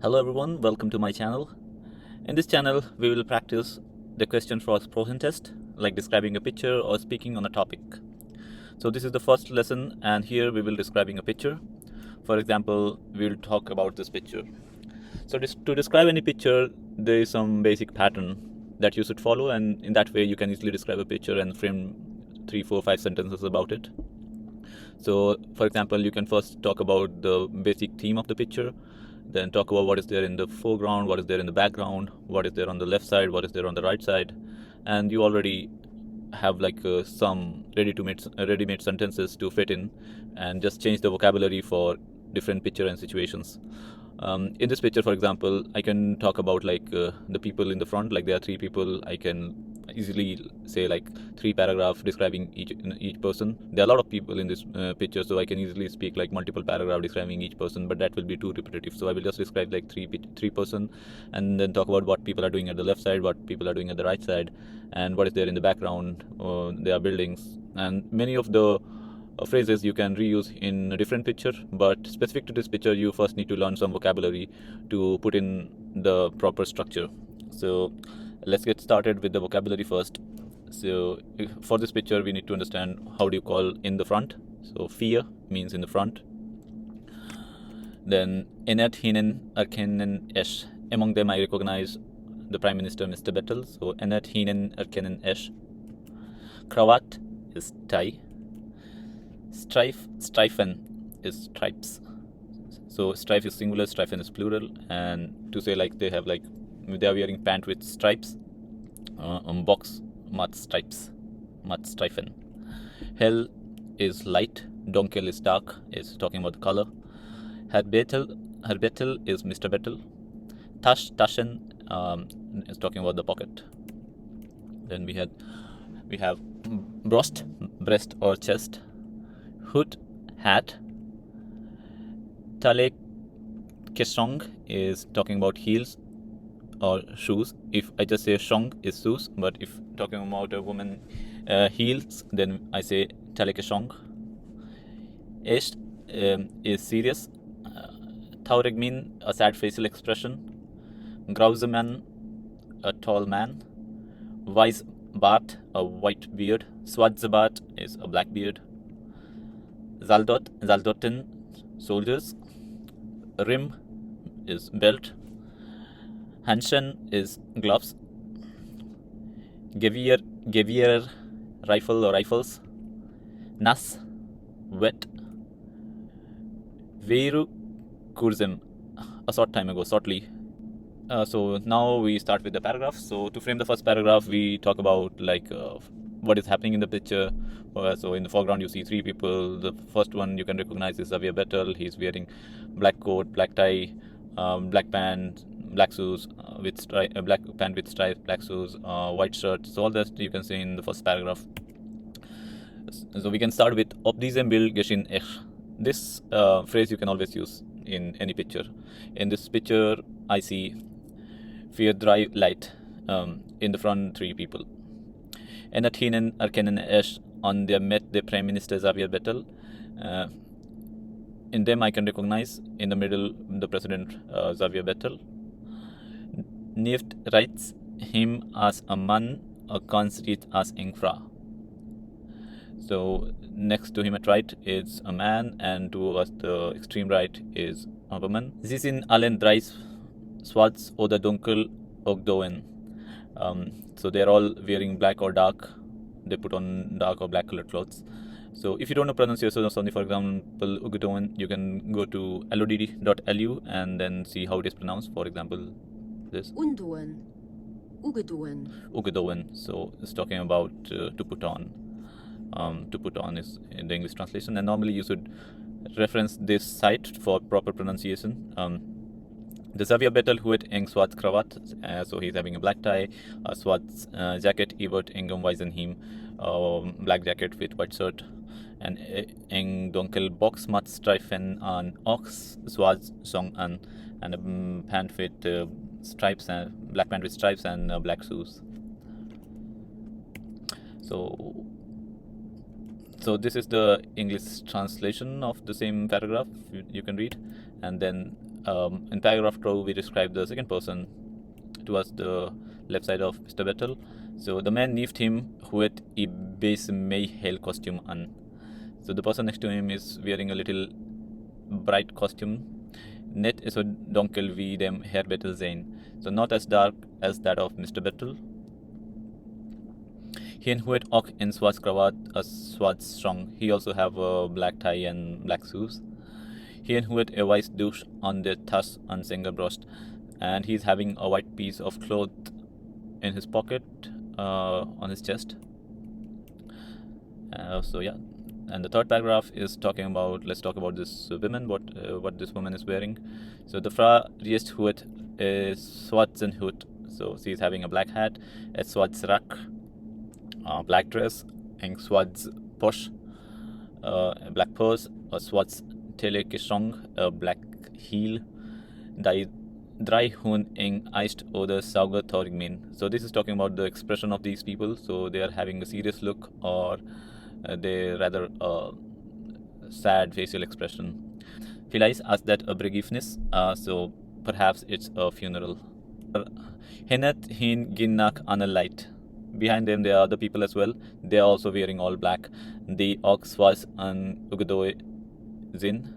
Hello everyone, welcome to my channel. In this channel, we will practice the question for Sproochentest, like describing a picture or speaking on a topic. So this is the first lesson, and here we will describing a picture. For example, we will talk about this picture. So to describe any picture, there is some basic pattern that you should follow, and in that way you can easily describe a picture and frame 3, 4, 5 sentences about it. So for example, you can first talk about the basic theme of the picture, then talk about what is there in the foreground, what is there in the background, what is there on the left side, what is there on the right side, and you already have like some ready-made sentences to fit in, and just change the vocabulary for different picture and situations. In this picture, for example, I can talk about like the people in the front, like there are 3 people. I can easily say like 3 paragraphs describing each person. There are a lot of people in this picture, so I can easily speak like multiple paragraphs describing each person, but that will be too repetitive. So I will just describe like three person, and then talk about what people are doing at the left side, what people are doing at the right side, and what is there in the background. There are buildings, and many of the phrases you can reuse in a different picture, but specific to this picture you first need to learn some vocabulary to put in the proper structure. So let's get started with the vocabulary first. So for this picture we need to understand how do you call in the front. So fear means in the front. Then Enet Hinen Erkennen Esh. Among them I recognize the Prime Minister Mr. Bettel. So Enet Hinen Erkennen Esh. Kravat is tie. Streifen is stripes. So strife is singular, streifen is plural, and to say like they are wearing pant with stripes, box mat stripes, mat streifen. Hell is light, dunkel is dark, is talking about the color. Herr Bettel is Mr. Bettel. Taschen is talking about the pocket. Then we have Brust, breast or chest. Hood, hat. Tale Kesong is talking about heels or shoes. If I just say shong is shoes, but if talking about a woman heels, then I say Tale Kesong. Esh is serious. Tauregmin, a sad facial expression. Grauseman, a tall man. Wise Bart, a white beard. Swadzabat is a black beard. Zaldotten, soldiers. Rim is belt. Hanschen is gloves. Gewehr, rifle or rifles. Nass, wet. Veru kurzem, a short time ago, shortly. So now we start with the paragraph. So to frame the first paragraph, we talk about like what is happening in the picture. So in the foreground you see 3 people. The first one you can recognize is Xavier Bettel. He's wearing black coat, black tie, black pant, black shoes with black pant with stripes, black shoes, white shirt. So all that you can see in the first paragraph. So we can start with Op diesem Bild geschehen ich. This phrase you can always use in any picture. In this picture I see 4 drive light, in the front 3 people. Enet Hinen Erkennen Esh, on their met the Prime Minister Xavier Bettel. In them I can recognize in the middle the President Xavier Bettel. Nicht rechts him as a man, a constitute as Engfra. So next to him at right is a man, and to us the extreme right is a woman. Sie sind allen drei schwarz oder dunkel ogdoen. So they're all wearing black or dark. They put on dark or black colored clothes. So if you don't know pronunciation of something, for example, Ugedoen, you can go to lodd.lu and then see how it is pronounced. For example, this. Undoen. Ugedoen. Ugedoen. So it's talking about to put on. To put on is in the English translation, and normally you should reference this site for proper pronunciation. The Xavier Bettel huet eng swart kravat, so he's having a black tie, a swart jacket, evert engem weisen him, black jacket with white shirt, and eng donkel box mat streifen an ox swart song an, and a pant with stripes, and black pant with stripes and black shoes. So this is the English translation of the same paragraph you can read, and then In paragraph 2, we describe the second person towards the left side of Mr. Bettel. So the man neath him huet I base may hail costume on. So the person next to him is wearing a little bright costume. Net is a donkel wie dem Herr Bettel sein. So not as dark as that of Mr. Bettel. He huet ook in swart cravat a swart strong. He also have a black tie and black shoes. He huet a white douche on the tas on singer brust, and he's having a white piece of cloth in his pocket on his chest. So yeah, and the third paragraph is talking about, let's talk about this woman, what this woman is wearing. So the Fra Riest Huet is Swartzen Hut. So she's having a black hat, a Swartz Rak, black dress, and Swartz Posh, a black purse, a Swartz Telekishong, a black heel, Dry hun ing iced oder sauger Torigmin. So this is talking about the expression of these people. So they are having a serious look, or they rather sad facial expression. Felix asked that a begrafenis, so perhaps it's a funeral. Hinet hin ginnak an a light. Behind them there are other people as well. They are also wearing all black. The ox was an ugedoe zin.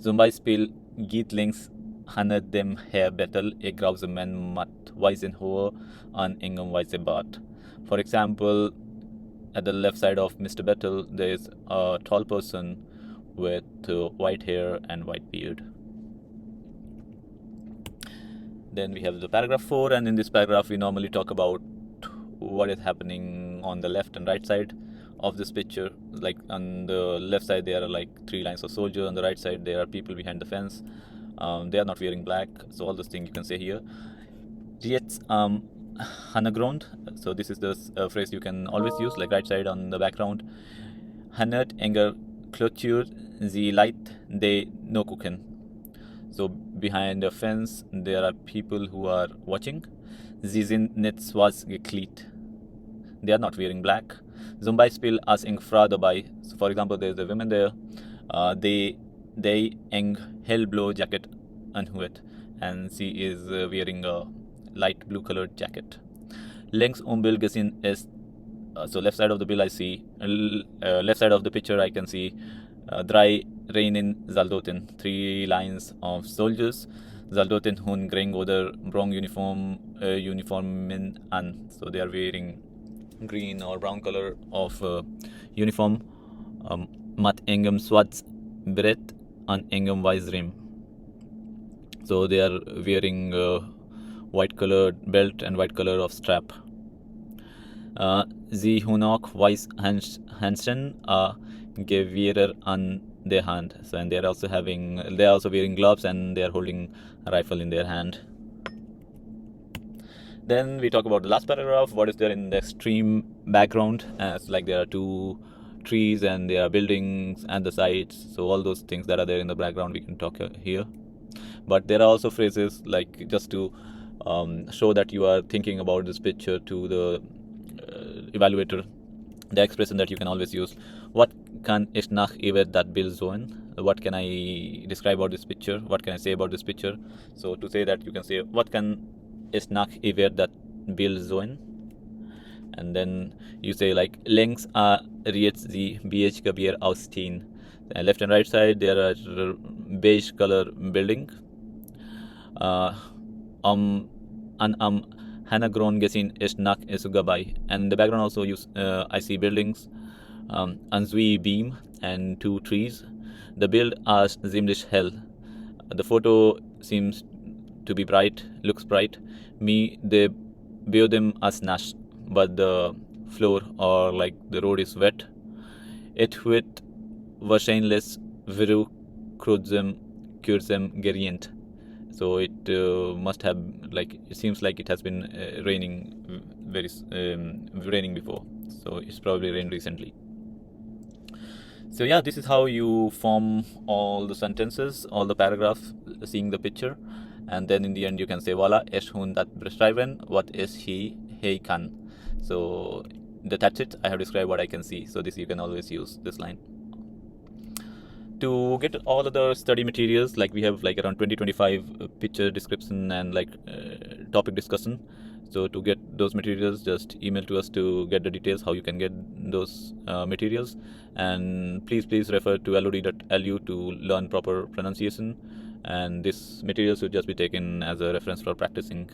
Zumbai spil gietlings Hanne dem Herr Bettel a grause man mat weisen hohe an engem weise Bart. For example, at the left side of Mr. Bettel, there is a tall person with white hair and white beard. Then we have the paragraph 4, and in this paragraph we normally talk about what is happening on the left and right side of this picture. Like on the left side there are like 3 lines of soldiers, on the right side there are people behind the fence. They are not wearing black, so all those things you can say here. Riets Hannegrond, so this is the phrase you can always use, like right side on the background. Hannert enger Clôture sie light de no gucken. So behind the fence there are people who are watching. Sie sind nicht schwarz gekleidet. They are not wearing black. Zum Beispiel als eng Frau dabei. So for example, there's a woman there. They eng hellblue jacket anhuet, and she is wearing a light blue colored jacket. Längs Bill gesehen is so left side of the bill I see, left side of the picture I can see drei Reinen Soldaten, 3 lines of soldiers. Soldaten hun greng oder brown uniformen an. So they are wearing green or brown color of uniform. Mat engem swats brett an engem weiß rim. So they are wearing white colored belt and white color of strap. Sie hunok weiß Hansen Gewehrer an their hand. So, and they are also wearing gloves, and they are holding a rifle in their hand. Then we talk about the last paragraph. What is there in the extreme background? It's like there are 2 trees and there are buildings and the sides. So all those things that are there in the background we can talk here. But there are also phrases like just to show that you are thinking about this picture to the evaluator. The expression that you can always use. What can ich nach über that Bild sehen? What can I describe about this picture? What can I say about this picture? So to say that, you can say, what can ich nach über that Bild sehen? And then you say like, längs riets die beige Gebier ausstehen. Left and right side there are beige color building. An am Hanagron gesehen ist nach Esugabay. And in the background also I see buildings, Ansui beam and 2 trees. The build are ziemlich hell. The photo seems to be bright, looks bright. Me the Biodem as nash, but the floor or like the road is wet. It wird wahrscheinlich viru kurzem gerient. So it must have, like, it seems like it has been raining raining before. So it's probably rained recently. So yeah, this is how you form all the sentences, all the paragraphs, seeing the picture, and then in the end you can say, voila, es hun dat beschreiben, what is he kann. So that's it. I have described what I can see. So this you can always use this line. To get all other study materials, like we have like around 20-25 picture description and like topic discussion. So to get those materials, just email to us to get the details how you can get those materials. And please refer to lod.lu to learn proper pronunciation. And this material should just be taken as a reference for practicing.